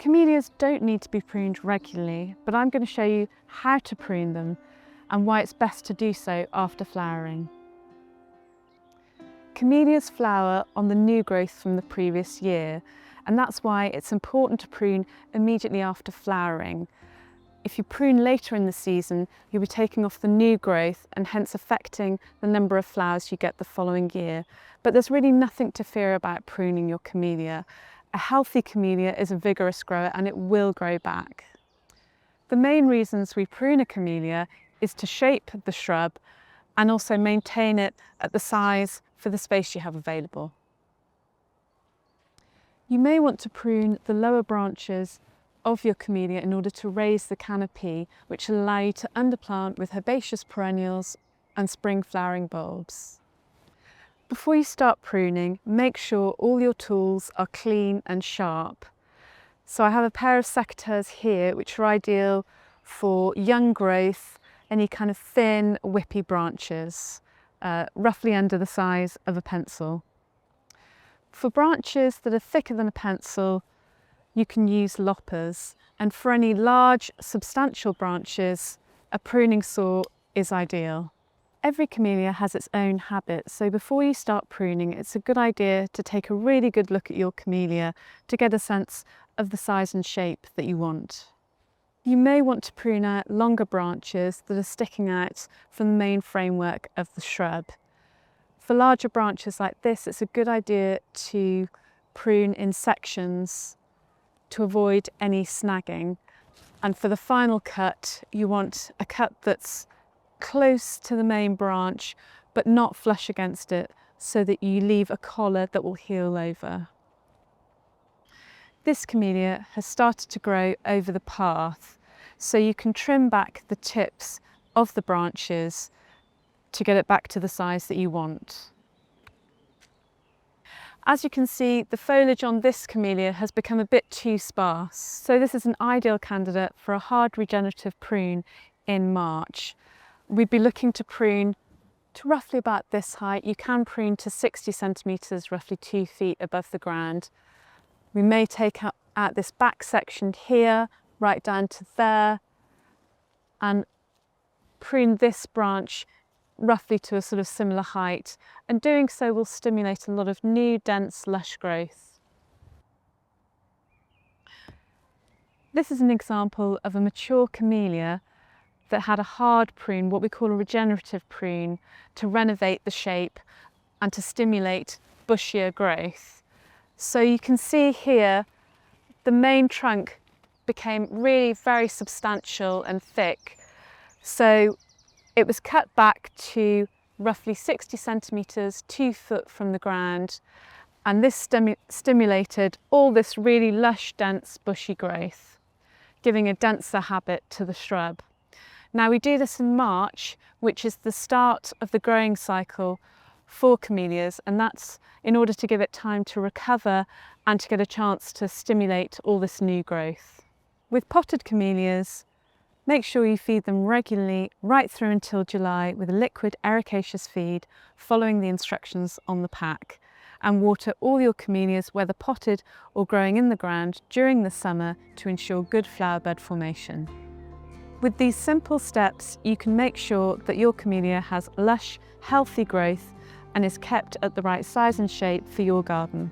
Camellias don't need to be pruned regularly, but I'm going to show you how to prune them and why it's best to do so after flowering. Camellias flower on the new growth from the previous year, and that's why it's important to prune immediately after flowering. If you prune later in the season, you'll be taking off the new growth and hence affecting the number of flowers you get the following year. But there's really nothing to fear about pruning your camellia. A healthy camellia is a vigorous grower and it will grow back. The main reasons we prune a camellia is to shape the shrub and also maintain it at the size for the space you have available. You may want to prune the lower branches of your camellia in order to raise the canopy, which will allow you to underplant with herbaceous perennials and spring flowering bulbs. Before you start pruning, make sure all your tools are clean and sharp. So I have a pair of secateurs here which are ideal for young growth, any kind of thin, whippy branches, roughly under the size of a pencil. For branches that are thicker than a pencil, you can use loppers, and for any large, substantial branches, a pruning saw is ideal. Every camellia has its own habit, so before you start pruning, it's a good idea to take a really good look at your camellia to get a sense of the size and shape that you want. You may want to prune out longer branches that are sticking out from the main framework of the shrub. For larger branches like this, it's a good idea to prune in sections to avoid any snagging. And for the final cut, you want a cut that's close to the main branch, but not flush against it, so that you leave a collar that will heal over. This camellia has started to grow over the path, so you can trim back the tips of the branches to get it back to the size that you want. As you can see, the foliage on this camellia has become a bit too sparse, so this is an ideal candidate for a hard regenerative prune in March. We'd be looking to prune to roughly about this height. You can prune to 60 centimetres, roughly 2 feet above the ground. We may take out this back section here, right down to there, and prune this branch roughly to a sort of similar height, and doing so will stimulate a lot of new, dense, lush growth. This is an example of a mature camellia that had a hard prune, what we call a regenerative prune, to renovate the shape and to stimulate bushier growth. So you can see here the main trunk became really very substantial and thick. So it was cut back to roughly 60 centimetres, 2 foot from the ground, and this stimulated all this really lush, dense, bushy growth, giving a denser habit to the shrub. Now we do this in March, which is the start of the growing cycle for camellias, and that's in order to give it time to recover and to get a chance to stimulate all this new growth. With potted camellias, make sure you feed them regularly right through until July with a liquid ericaceous feed following the instructions on the pack, and water all your camellias, whether potted or growing in the ground, during the summer to ensure good flower bud formation. With these simple steps, you can make sure that your camellia has lush, healthy growth and is kept at the right size and shape for your garden.